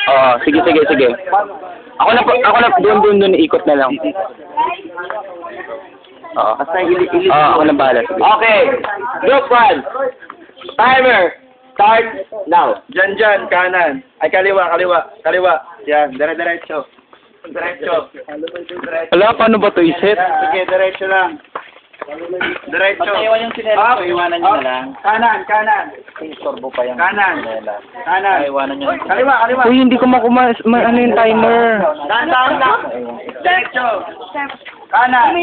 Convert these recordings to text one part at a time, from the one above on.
Oo, sige. Ako na, doon, ikot na lang. Oo, ako na bahala. Sige. Okay. Group 1. Timer. Start now. Dyan, kanan. Ay, kaliwa. Yan, diretso. Wala, paano ba ito iset? Sige, diretso lang. Diretso. Iwan yung sinela ko, iwanan nyo na lang. Kanan. Sorbo pa yung Kanan. sinela. Kanan. Iwanan nyo. Kaliwa. Uy, hindi ko ano yung timer. Dahan lang. Diretso. Kanan.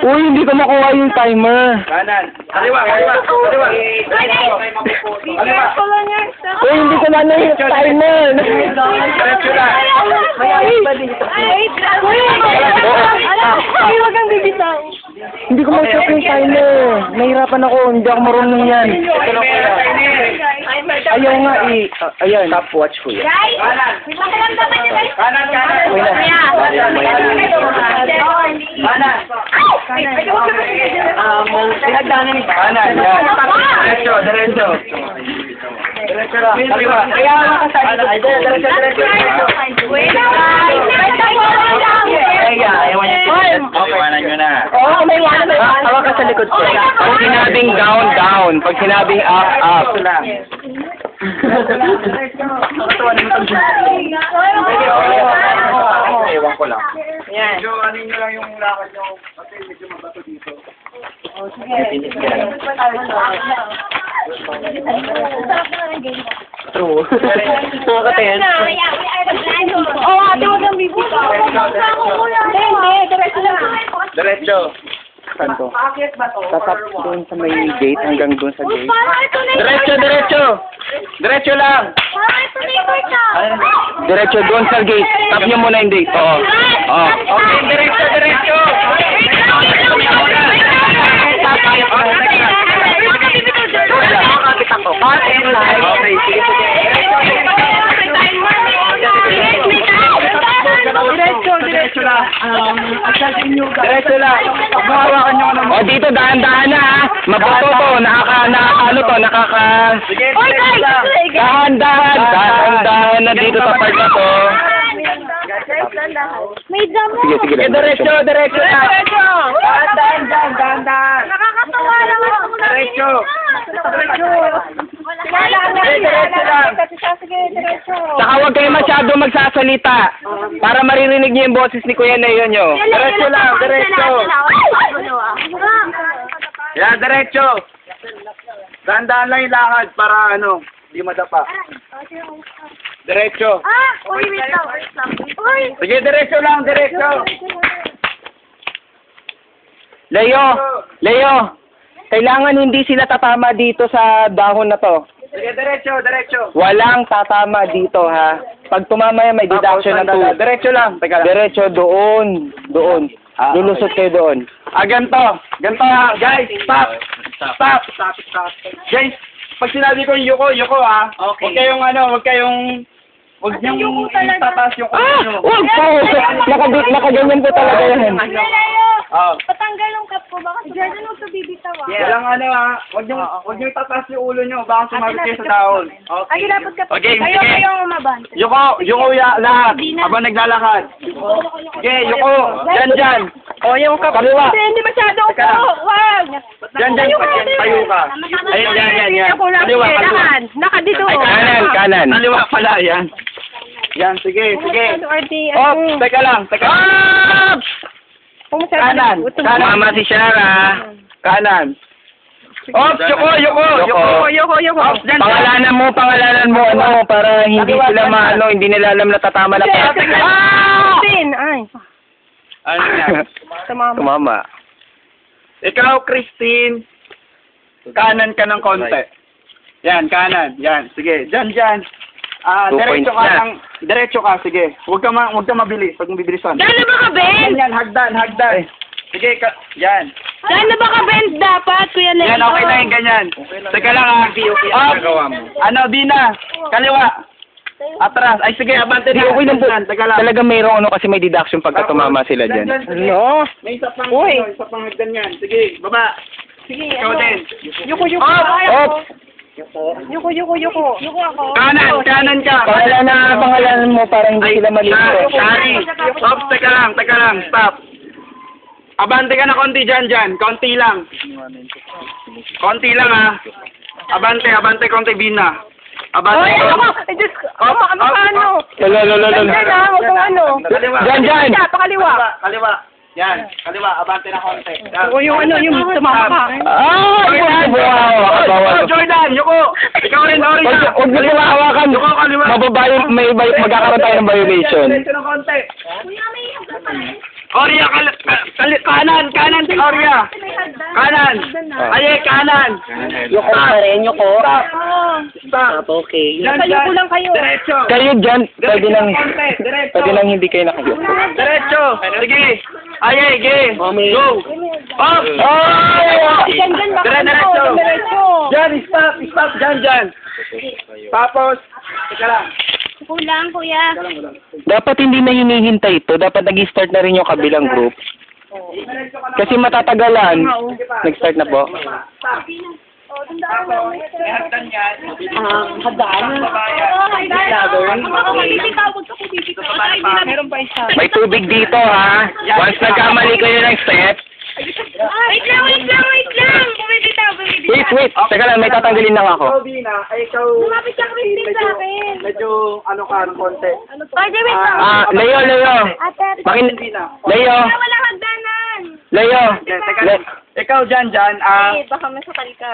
Uy, hindi ko makuha yung timer. Kanan. Kaliwa. Uy, hindi ko na yung timer. Diretso lang. Huwag kang bibitaw. Hindi ko makuha yung timer. Nahirapan ako, hindi ako marunong yan. Ayaw nga ayan. Stopwatch ko yan. Guys, pakiramdaman niyo guys. Kanan. Pinagdanan ni Kanan. Yan. Diretso. Diretso lang. Kaliwa. Kaya makasali. Diretso. Iwan nyo. Iwanan nyo na. Hawa ka sa likod ko. Pag sinabing down. Pag sinabing up. Ewan ko lang. Yan. Medyo ano nyo lang yung lakad nyo. Kasi medyo mabato dito. True. Nakakatingin. Oo, ate, huwag kang bibitaw. Hindi, diretso lang. Diretso. Saan to? Tatap doon sa may gate, hanggang doon sa gate. Parang ito na yung Diretso lang. Parang ito na yung court na. Diretso doon sa gate. Tap nyo muna yung gate. Oo. Okay, diretso. Okay, sige. Diretso lang. Diretso lang. Hawakan nyo naman. O dito, dahan-dahan na ha. Mabuto to. Sige, Oy, guys! Dahan-dahan na dito sa part na to. May damo. Sige lang. Diretso lang. Dahan. Nakakatawa naman ako lang. Diretso. Sige, diretso. Saka huwag kayo masyado magsasalita. Para maririnig niyo yung boses ni Kuya Neo nyo. Diretso lang. Yan, diretso. Dahan-dahan lang yung lakad para hindi madapa. Diretso. Uy, wait lang. Uy! Sige, diretso lang. Leo, kailangan hindi sila tatama dito sa dahon na to. Sige, diretso. Walang tatama dito ha. Pag tumama yan, may deduction ng 2. Diretso lang. Teka lang. Diretso doon. Lulusot kayo doon. Ganito ha. Guys, stop. Guys, pag sinabi ko yuko ha. Okay. Huwag niyong tataas yung ulo nyo. Wag po! Nakaganyan po talaga yan. Patanggal yung cup ko. Baka si Jordan huwag ka bibitaw ah. Walang huwag niyong tataas yung ulo nyo. Baka sumabit kayo sa dahon. Ay, lapot ka pa. Okay, Kayo sige. kayong umabante. Yuko lahat. Habang naglalakad. Okay, yuko. Dyan. O, yung Kaliwa. Hindi masyado Teka lang. upo. Wag. Dyan. Tayo ka. Ayun, yan. Ako lang. Kaliwa. Nakadito. Kanan. Kaliwa pala, yan. Yan, sige. Teka lang. Kanan. Mama si Shara. Kanan. Yuko. Dyan. Pangalanan mo, para hindi sila hindi nila alam na tatama na pa. Ay. Ano yan? Tumama. Ikaw, Christine. Kanan ka ng konti. Yan, kanan. Yan, sige. Dyan. 2 points Diretso ka, sige. Huwag ka mabilis. Huwag mong bibilisan. Saan na ba ka, Ben? Yan, hagdan. Sige, yan. Saan na ba ka, Ben? Dapat, Kuya Leo. Yan, okay na yung ganyan. Teka lang ha. Dina. Kaliwa. Atras. Ay, sige, abante na. Okay lang po. Teka lang. Talaga mayroong kasi may deduction pagka tumama sila dyan. No. May isa pang hagdan yan. Sige, baba. Sige, Ikaw din. Yuko. Op! Yuko ako. Kanan ka. Pangalan mo para hindi sila malito. Shari. Ops, teka lang. Stop. Abante ka na konti dyan. Konti lang. Konti lang, ha. Abante, konti, Bina. Abante. Ay, ako! Ay, Diyos ko! Ano? Lolo. Diyan na, huwag kang ano. Dyan. Pakaliwa. Kaliwa. Yan. Kaliwa. Abante na konti. Yan. O yung ano, yung tumama ka. Oh, Jordan, Yuko. Ikaw rin, Orisa. Huwag mo sila hawakan. Yuko, kaliwa. Magkakaroon tayo ng violation. Diretso ng konti. Orya, kanan, Orya. Kanan. Aye, kanan. Yuko pa rin, Yuko. Stop. Okay. Kayo lang kayo. Diretso. Kayo dyan, pwede Diretso. lang hindi kayo nakayo. Diretso. Sige. Aye, ge. Go. Up. Diyan, baka Diretso. diretso. Diyan, stop. Diyan. Tapos, teka lang. Kulang, kuya. Dapat hindi na hinihintay ito. Dapat nag-start na rin yung kabilang group. Kasi matatagalan. Nag-start na po. May tubig dito ha. Once nagkamali kayo ng step. Wait lang. Bumibitaw. Wait. Teka lang, may tatanggalin lang ako. Ikaw, Bina, ay ikaw, Lumapit ka rin sa akin. medyo, ano ka, ng konti. Pwede, wait lang. Leo. Ate, Bina. Leo. wala hagdanan. Leo. Ikaw dyan, Baka masakal ka.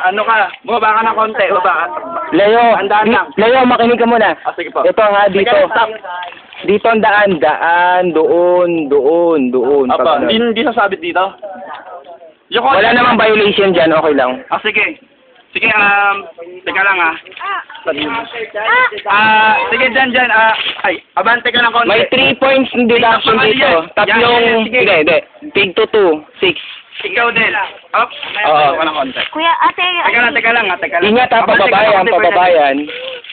ano ka, bumaba ka ng konti, baba ka. Leo. Andaan lang. Leo, makinig ka muna. Sige po. Ito nga dito. Teka, stop. Dito ang daan, doon. Apa, Pag- hindi sasabit dito? Yung Wala namang violation dyan, okay lang. Sige. Sige, teka lang sige, dyan, abante ka ng konti. May 3 points deduction dito. Tatlong, Sige. hindi. Tig to 2, 6. Ikaw din. Oops, Oo. ka ng konti. Kuya, ate. Teka lang. Ingat ha, Abante ka ng konti, pababayan.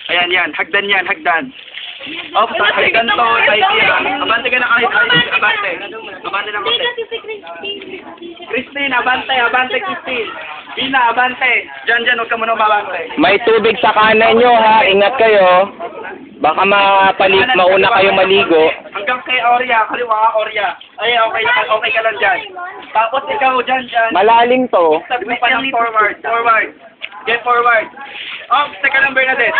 Ayan, hagdan. Oops, hagdan to, idea. Abante ka na kahit, abante. Abante ng konti. Christine, abante, Christine. Bina, abante. Dyan, huwag ka muna mabante. May tubig sa kanan nyo ha, ingat kayo. Baka mauna kayo maligo. Hanggang kay Orya, kaliwa ka, Orya. Ay, okay ka lang dyan. Tapos ikaw dyan. Malalim to. Sabi mo pa ng forward. Get forward. Teka lang, Bernadette.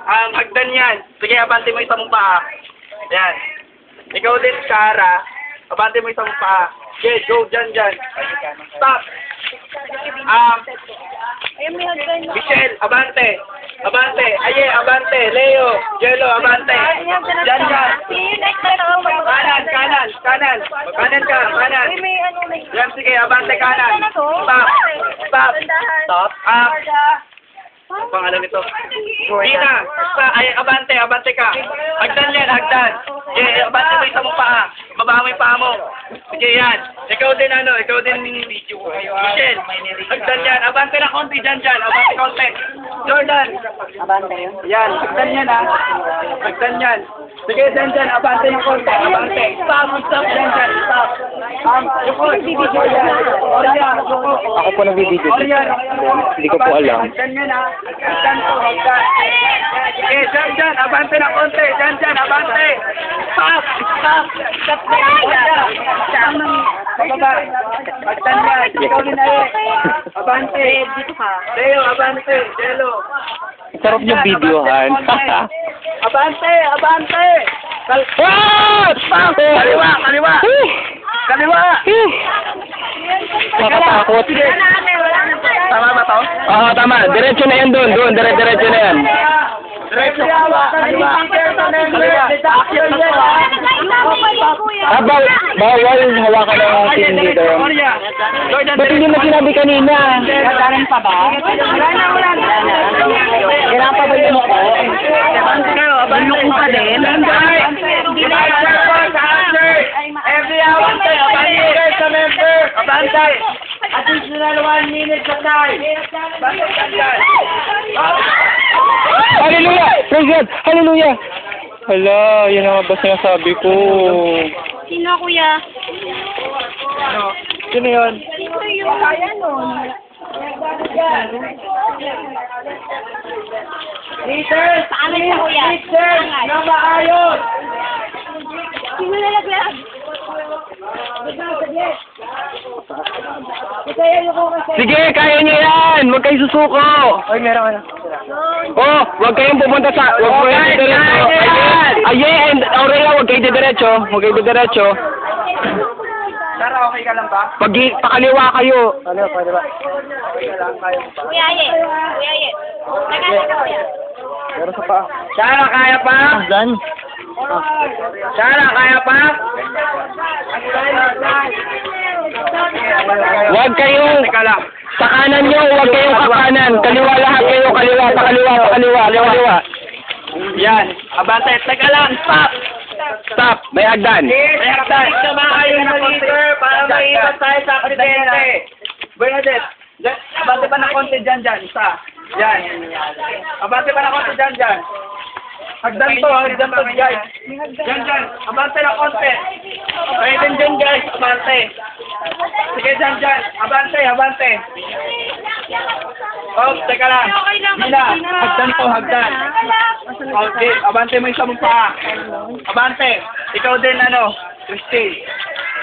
Hagdan yan. Sige, abante mo isa mong paa. Yan. Ikaw din, Cara. Abante mo isa mong paa. Okay, go dyan. Stop. Ayun, may hagdan. Michelle, abante. Aye, abante. Leo, Jello, abante. Dyan. Sige, next na ako. Kanan. Kanan ka. May ano, may... Yan, sige, abante kanan. Stop. Ang pangalan nito? Bina, abante ka. Hagdan. Abante mo isa mong paa. Baba mo yung paa mo. Sige, yan. Ikaw din, Michelle. Hagdan yan. Abante na konti dyan. Abante konti. Jordan. Abante yun? Yan, hagdan yan, ha. Hagdan yan. Sige, dyan. Abante ng konti. Abante. Stop, dyan. Stop. Ako po nagbibideo. Hindi ko po alam. Hagdan yan, ha. Hagdan. Sige, dyan. Abante ng konti. Dyan. Abante. Stop. Bababa. Hagdan yan. Ikaw din, abante. Dito ka. Leo, abante. Jello. Sarap yung videohan. Abante. What? Kaliwa. Nakatakot. Tama ba to? Oo, tama. Diretso na yan doon. Diretso na yan. Diretso. Bawal hawakan ng team leader. Ba't hindi mo sinabi kanina? Hagdanan pa ba? Wala na. Kailangan pa ba yung ako? Abante pa din. Every abante sa member. Abante. Additional 1 minute sa time. Hallelujah! Praise God! Hallelujah! Hala, yan ang ba sinasabi ko. Sino, kuya? Sino yun? Sino yung kaya nun? Leaders! Leaders na maayos! Sino nalaglag? Sige, kaya niyo yan! Huwag kayo susuko! Ay, meron ka. Oh, huwag kayong pupunta sa... Huwag kayo didiretso. Aye, and Aurea, huwag kayo didiretso. Huwag kayo didiretso. Sara, okay ka lang ba? Pakaliwa kayo. Kuya Ye. Kuya Ye. Nagkasa ka kuya. Sara, kaya pa? Sara, kaya pa? Huwag kayong... Teka lang. Sa kanan nyo, huwag kayong kakanan. Kaliwa lahat kayo. Kaliwa, kaliwa. Yan. Abante, teka lang. Stop! Stop. May hagdan. May hagdan. Samahayo na leader para maiiwas tayo sa aksidente. Bernadette, abante pa ng konti dyan. Isa. Yan. Abante pa ng konti dyan. Hagdan to, guys. Dyan. Abante ng konti. Pwede dyan, guys. Abante. Sige, dyan. Abante. Oh, teka lang. Mila, hagdan. Okay, abante mo yung sa mong paa. Abante. Ikaw din, Christine.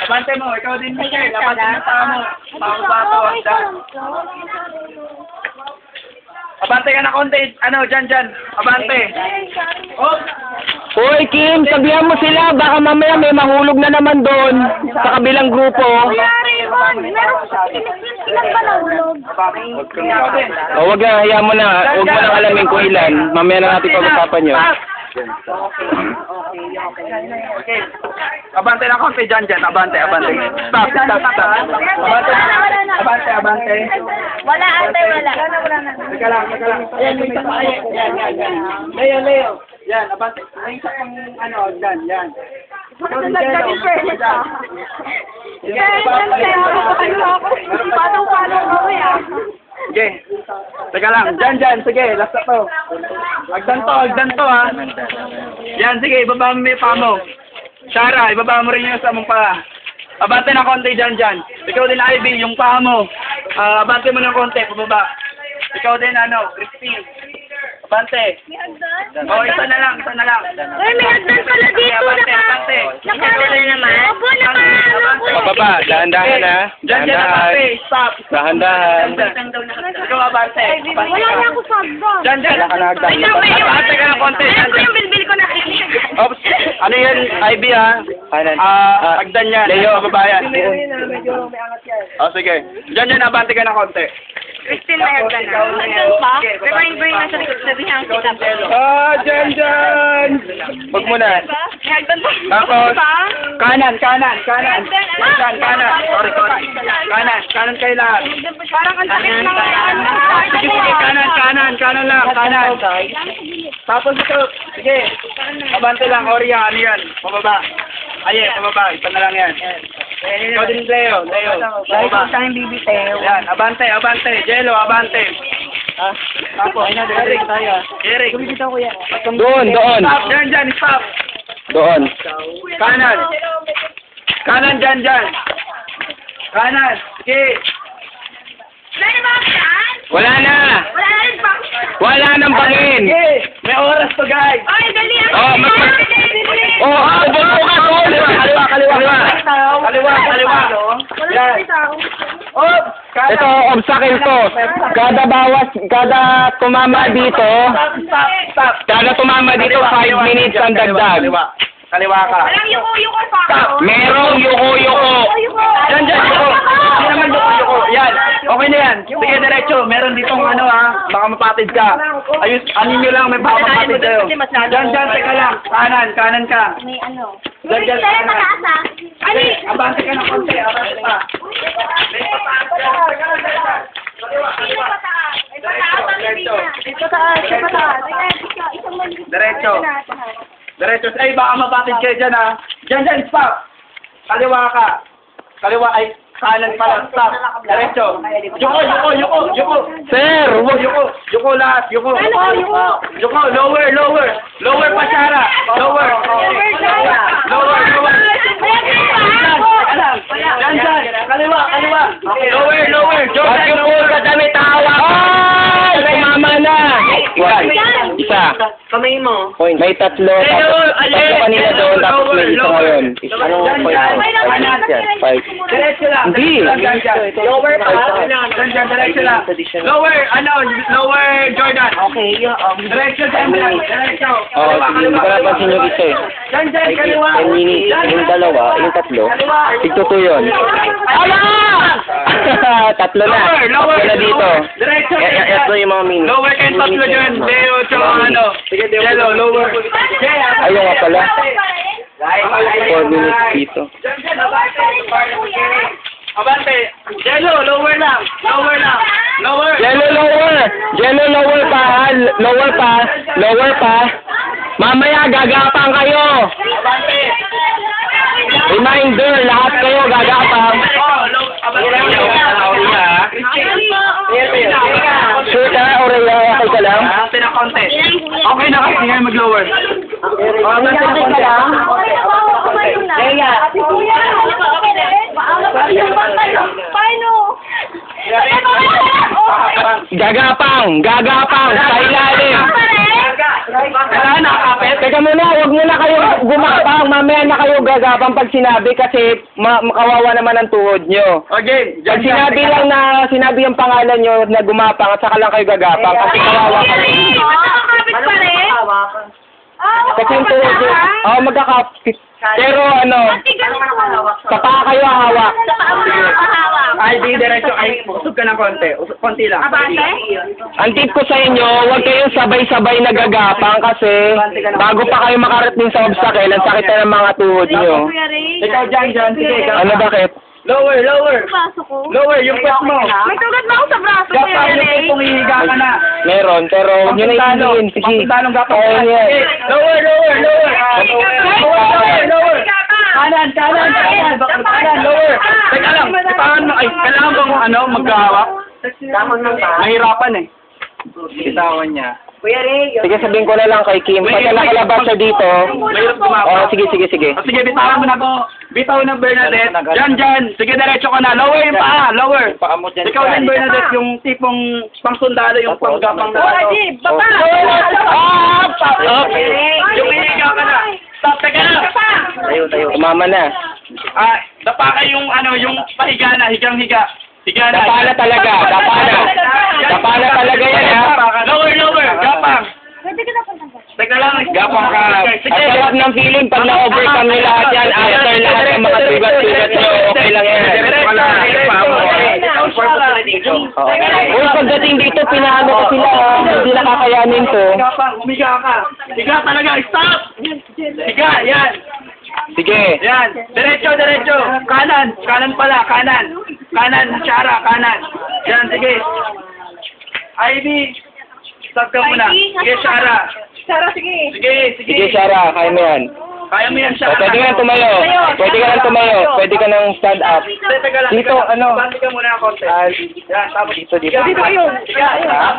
Abante mo, ikaw din, Michelle. Abante mo paa mo. Paa-bato, hagdan. Abante ka na konti. Dyan. Abante. Oh, Hoy, Kim, sabihan mo sila. Baka mamaya may mahulog na naman doon. Sa kabilang grupo. Kuya Raymond, meron ilan ba nahulog? ikaw din. O, wag na, hayaan mo na. Huwag mo nang alamin kung ilan. Mamaya na natin pag-usapan yun. Okay. Abante na konti dyan. Abante. Stop. Abante. Wala ate, wala. Teka lang. Ayan, may isa pa. Yan. Leo. Yan, abante. May isa pang dyan. Yan. Nagdagdag fairness ah. Patong-patong kami ah. Sige. Teka lang. Dyan. Sige, last na to. Hagdan to ha. Yan, sige. Ibaba mo yung paa mo. Shara, ibaba mo rin yung sa mong paa. Abante na konti dyan. Ikaw din, Ivy, yung paa mo. Abante mo ng konti, pababa. Ikaw din, Christine. Abante. Oh, isa na lang. Uy, may hagdan pala dito. Abante. Nakawala naman. Opo, Pababa, dahan-dahan ha. Dyan, abante. Stop. Dahan-dahan. Ikaw, abante. Wala na ako sa hagdan. Dyan. Wala ka na hagdan. Abante ka ng konti. Ayan po yung bilbil ko nakikinig. Oops. Ano yan, Ivy ha? Kanan. Hagdan yan. Leo, babayan. Sige. Dyan, abante ka ng konti. Christine, may hagdan na. Hagdan pa? Remind mo yung nasa likod sabihan kita. Dyan! Huwag mo na. May hagdan pa? Tapos, Pa? kanan. Dyan, kanan. Sorry. Kanan kayo lahat. Parang ang sakit ng Sige, kanan lang. Tapos ito, sige. Abante lang, Oria, ano yan? Pababa. Pababa. Isa na lang yan. Ikaw din, Leo. Pababa. Yan, abante. Jello, abante. Tapos, Eric. Doon. Stop, dyan, stop. Doon. Kanan, dyan. Kanan, sige. Meron ba yan? Wala na. Wala na rin pa. Wala nang bangin. Sige, may oras to, guys. Ay, dali ang Oh, bukas. Kaliwa. Yan. Oh, Ito, obstacle to. Kada tumama dito, Stop. kada tumama dito, 5 minutes ang dagdag. Kaliwa ka. Walang yuko-yuko pa ako. Merong yuko-yuko. Dyan, yuko. Hindi naman yuko. Yan. Okay na yan. Sige, diretso. Meron ditong baka mapatid ka. Nyo lang, may baka mapatid kayo. Dyan, teka lang. Kanan ka. May ano. Dyan, Sa'yo kanan. mataas ah. Sige, abante ka ng konti. Abante pa. May pataas ka. Kaliwa. Diretso. Ay, baka mapatid kayo dyan ha. Dyan, stop. Kaliwa ka. Ay, kanan pala. Stop. Diretso. Yuko. Sir, wag. Yuko lahat. Yuko. Lower pa, Shara. Lower. Yan. Dyan. Kaliwa. Lower. Jordan, Wag yung pull ka damit tawa. Ay! Tumama na. One. Isa. Kamay mo. Point. May tatlo. Tatlo kanina doon, tapos may isa ngayon. Anong point mo? Five. Diretso lang. Hindi. Lower pa. Dyan, diretso lang. Lower Jordan. Okay, Diretso dyan. Diretso. Oo, sige. Hindi ko napansin yung isa eh. Dyan, kaliwa. 10 minutes. Yung dalawa, yung tatlo. Tigtuto yun. Tatlo na. Tatlo na dito. Diretso. Ito yung mga minutes. Lower kayo tatlo dyan. Deo, tsaka ano. Yellow, lower. Ayun nga pala. 4 minutes dito. Abante. Yellow, lower lang. Lower. Yellow lower pa. Mamaya gagapang kayo. Abante. Reminder, lahat kayo gagapang. Sure ka, Aurelia, okay ka lang? Abante na konti. Okay na kasi ngayon mag-lower. Gagapang, sa ilalim. Kailangan nakakapit. Teka muna, huwag muna kayo gumapang. Mamaya na kayo gagapang pag sinabi kasi makawawa naman ang tuhod nyo. Okay. Pag sinabi yung pangalan nyo na gumapang at saka lang kayo gagapang kasi kawawa kayo. Nakakapit pa rin? Kasi yung tuhod nyo, magkakapit. Pero sa paa kayo hawak. Sa paa mo nakakahawak. Ay, di diretso. Ay, usog ka ng konti. Konti lang. Abante? Ang tip ko sa inyo, huwag kayong sabay-sabay nagagapang kasi bago pa kayo makarating sa obstacle, ang sakit na ng mga tuhod nyo. Kuya Ray. Ikaw dyan. Sige, Ano bakit? Lower. Baso ko. Lower, yung pwes mo. May tugat na ako sa braso, Gapang Kuya yung Ray. kung hihiga ka na. Meron, pero huwag nyo na itindihin. Sige. Pagpuntalong gapang. Kaya niya. Lower. Kanan, lower. Teka lang, kailangan bang maghahawak? Mahirapan eh. Bitawan niya. Sige, sabihin ko na lang kay Kim. Pagka nakalabas siya dito, Mahirap gumawa. sige. Sige, bitawan mo na po. Bitaw na Bernadette. Dyan. Sige, diretso ka na. Lower yung paa. Lower. Ikaw din, Bernadette, yung tipong pangsundalo, yung panggapang na. Baba! Yung inigaw ka na. Stop, teka na. tumama na. Dapa ka yung pahiga na, higang-higa. Higa na. Dapa na talaga. Talaga yan, ha? Lower. Gapang. Pwede ka na punta. Teka lang. Gapang ka. Sige. Ang sarap ng feeling pag na-overcome nyo lahat yan, after lahat ng mga sugat-sugat nyo, okay lang yan. Uy, pagdating dito, pinaano ko sila, hindi nakakayanin to. Gapang, humiga ka. Higa talaga, stop! Higa, yan. Sige. Yan. Diretso. Kanan pala, kanan. Chara, kanan. Yan, sige. Ivy, stop ka muna. Sige, Chara. Sarah, sige. Sige, Sarah, kaya mo yan. Kaya mo yan, Chara. Pwede ka nang tumayo. Pwede ka nang stand up. Teka lang. Dito, ano? Bandi ka muna ng konti. Yan, tapos. Dito. Dito kayo.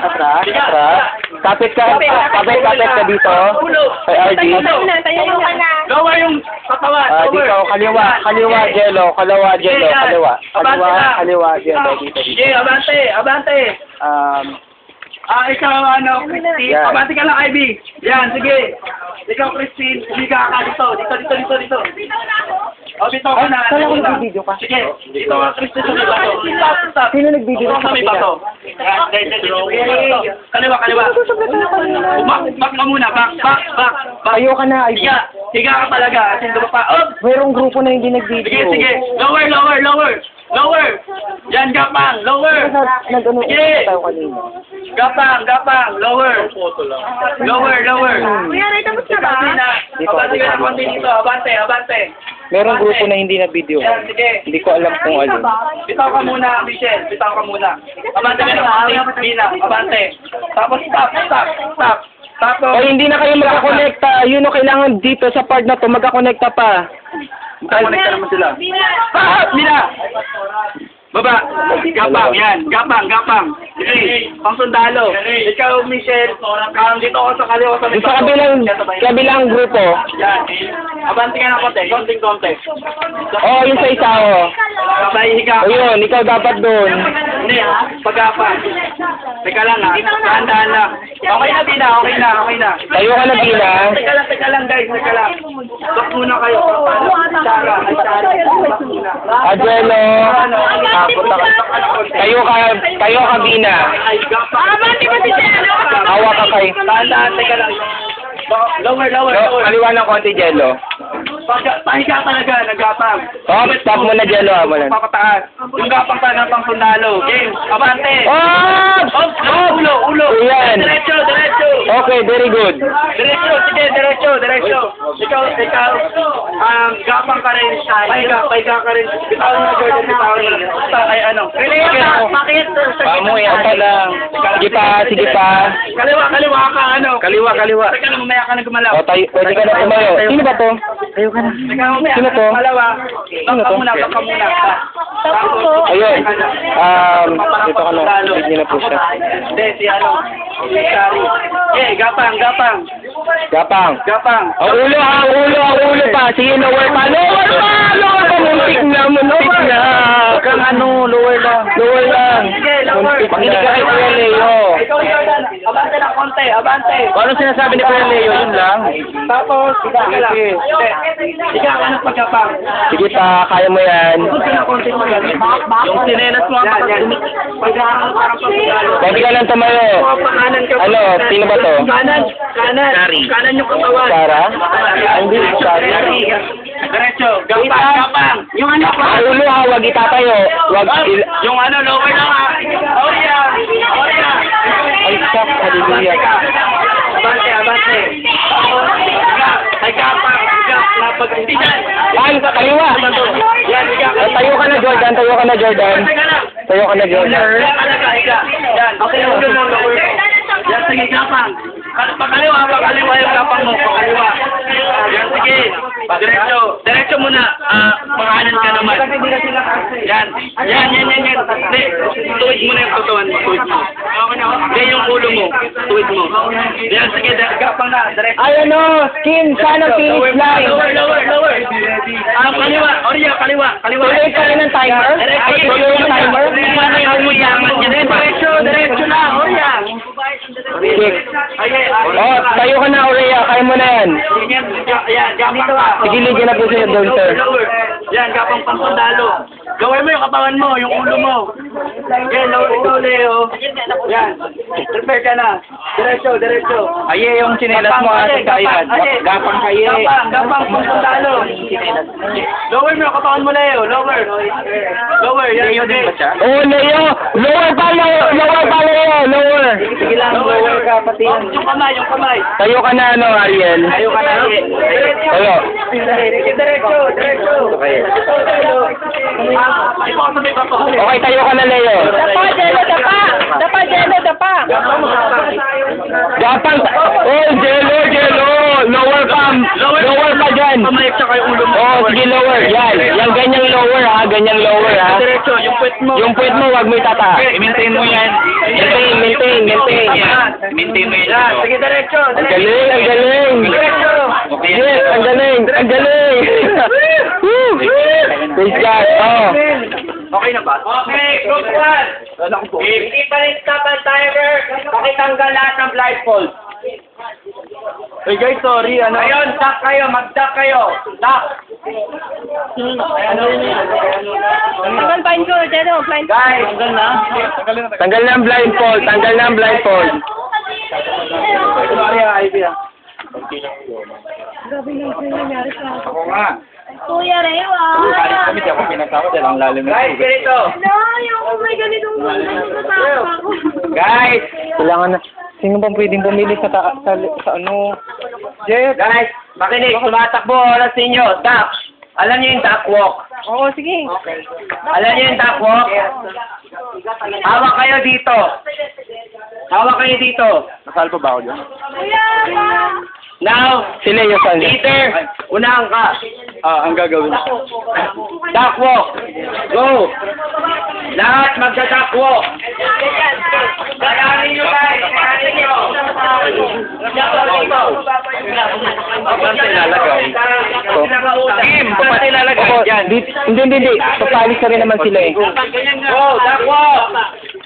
Atras. Kapit ka dito. Kay RD. Tayo ka na. Lower yung katawan. Dito, kaliwa, Jello. Kaliwa, Jello. Dito. Sige, abante. Ikaw, Christine. Yan. Abante ka lang, Ivy. Yan, sige. Ikaw, Christine. Humiga ka dito. Bitaw ka na. Kala ko nagbibideo ka. Sige. Dito ka, Christine, sa may bato. Stop. Sino nagbibideo Sa may bato. Kaliwa. Back ka muna. Back. Ayaw ka na, Ivy. Higa ka talaga. Kasi doon pa. Mayroong grupo na hindi nag-video. Sige. Lower. Yan, gapang. Lower. Nag-ano Sige. tayo kanina. Gapang. Lower. Kuya Ray, tapos na ba? Abante ka na konti dito. Abante. Mayroong grupo na hindi na-video. Yan, sige. Hindi ko alam kung ano. Bitaw ka muna, Michelle. Abante ka na konti. Bina. Abante. Tapos stop. Tapos. O hindi na kayo magkakonekta. Yun o, kailangan dito sa part na to magkakonekta pa. Magkakonekta naman sila. Bina. Bina! Baba. Gapang, yan. Gapang. Okay. Pang sundalo. Ikaw, Michelle. Dito ako sa kaliwa sa Doon sa kabilang grupo. Yan. Abanti ka ng konti. Konting. Oh, yung sa isa, oh. Sabay higa. O yun, ikaw dapat doon. Hindi, pag-gapang. Teka lang ha. Dahan-dahan lang. Okay na, Bina. Okay na. Tayo ka na, Bina. Teka lang guys. Teka lang. Stop muna kayo. Sara. Ajelo. Tayo ka, Bina. Abante ba si Jello? Hawa ka kay. Dahan-dahan. Teka lang. Lower. Kaliwa ng konti, Jello. Pahiga talaga, naggapang. Oh, stop mo na, Jello. Papataas. Yung gapang pa pang sundalo. Game. Abante. Oh! Ulo. Ayan. Diretso. Okay, very good. Diretso. Ikaw, gapang ka rin. Pahiga ka rin. Bitawan mo, Jordan, bitawan mo. Basta, ay ano. Bakit? Pamuya ka lang. Sige pa. Kaliwa ka, ano. Kaliwa. Teka lang, mamaya ka na gumalaw. O, pwede ka na tumayo. Sino ba to? Teka, mamaya Sino ka to? na gumalaw. Sino to? Baka muna. Ayun. Dito ka na. Hindi na po siya. Hindi, si ano. Si Shari. Gapang. Gapang. Ang ulo pa. Sige, lower pa. Muntik na. Kang ano, lower lang. Muntik na. Kay Kuya Leo. Ikaw, Jordan. Abante ng konti. Ano sinasabi ni Kuya Leo? Yun lang. Tapos, higa ka ng pagkapang. Sige pa, kaya mo yan. Yung sinelas mo, pag-aaral parang pagkakalo. Pwede ka lang tumayo. Kanan ka. Ano, sino ba to? Kanan. Kanan yung katawan. Sarah? Hindi, Sarah. Diretso. Gapang. Yung ano pa. Ang ulo ha, wag itatayo. Yung ano, lower lang ha. Orya. Ay, stop. Hallelujah. Abante. Ay, gapang. Hindi dyan. Ay, kaliwa. Yan, higa. Tayo ka na, Jordan. Tayo ka na, Jordan. Yan, okay yung ulo mo, lower mo. Yan, sige, gapang. Pagkaliwa yung gapang mo, pagkaliwa. Yan, sige. Diretso muna. Pangalan ka naman. Yan. Hindi, tuwid mo na yung katawan mo. Hindi, yung ulo mo. Tuwid mo. Yan, sige, gapang na. Diretso. Ay, ano, skin, sana finish line. Lower. Kaliwa. Orya, kaliwa. Tuloy ka rin ng timer? Tuloy yung timer? Diretso na. Orya. Oh, tayo ka na, Aurea. Kaya mo na yan. Sige, ligyan na po siya doon, sir. Yan, gapang pangsundalo. Gawin mo yung katawan mo, yung ulo mo. Yan, ikaw, Leo. Yan. Prepare ka na. Diretso. Aye, yung chinelas mo sa kailan. Gapang kaye. Gapang pangsundalo. Lower mo yung katawan mo, Leo. Lower. Yan. Oh, Leo! Lower pa, Leo! Sige lang, lower ka pati. Yung kamay. Tayo ka na, ano, Ariel. Tayo ka na. Tayo. Diretso. Okay, tayo ka na, Leo. Dapa, Jello. Gapang! Oh, Jello! Lower pa dyan. Kamay tsaka yung ulo mo. Oh, sige, lower. Yan, ganyang lower, ha. Diretso, yung puwet mo. Yung puwet mo, wag mo itataas. I-maintain mo yan. Maintain. Maintain mo yan. Sige, diretso. Ang galing. Diretso. Yes, ang galing. Woo! Praise God. Oh. Okay na ba? Okay, group 1. Hindi pa rin stop ang timer. Pakitanggal lahat ng blindfold. Hey guys, sorry. Ngayon, mag-duck kayo. Duck. Tanggal pa ko, Jello. Guys, Tanggal na ang blindfold. sorry ha, Ivy ha. Grabe na yung nangyari sa akin. Ako nga. Kuya Rewa. Kami di ako pinasama dahil ang lalim na Guys, ganito. No, yung may ganitong natatakot ako. Guys, Kailangan na. Sino bang pwedeng bumili sa ano? Jeff. guys, makinig. Tumatakbo oras ninyo. Duck. Alam niyo yung duck walk. Oo, sige. Alam niyo yung duck walk? Hawak kayo dito. Nasal pa ba ako dyan? Kuya, Now, Si Leo San. Peter, unahan ka. Ang gagawin. Duck walk. Go. Lahat magdadakwo. Kayanin nyo guys. Kayanin nyo. Saan ilalagay? Kim, ba't ilalagay Opo, dyan? hindi. Papalis na rin naman sila eh. Go, dakwo.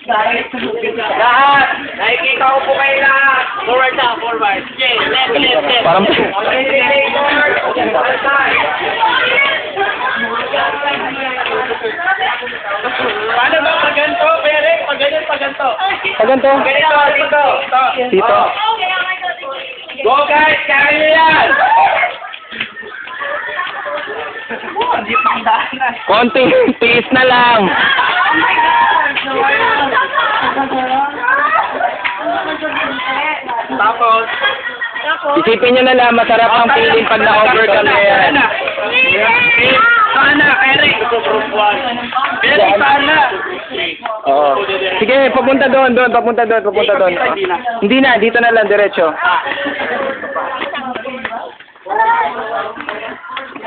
Lahat. Nakikita ko po kayo lahat. Forward na, forward. Left. Parang... Ano ba pag ganito, Pere? Pag ganito. Pag ganito? Ganito, dito. Dito. Go guys, kaya nyo yan! Konting tiis na lang. Tapos, Isipin nyo na lang, masarap ang feeling pag na-overcome na yan. Sana, Eric. Eric, sana. Oo. Sige, papunta doon. Hindi na, dito na lang, diretso.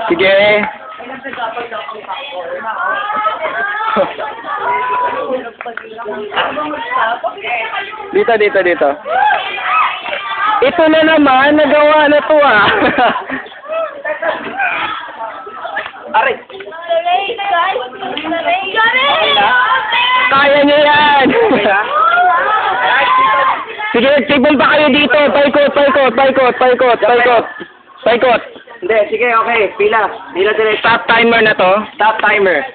Sige. Dito. Ito na naman, nagawa na to ah. Aray. Kaya niyo yan. Sige, table ba kayo dito? Paikot. Hindi, sige, okay. Pila. Pila direct. Stop timer na to. Stop timer.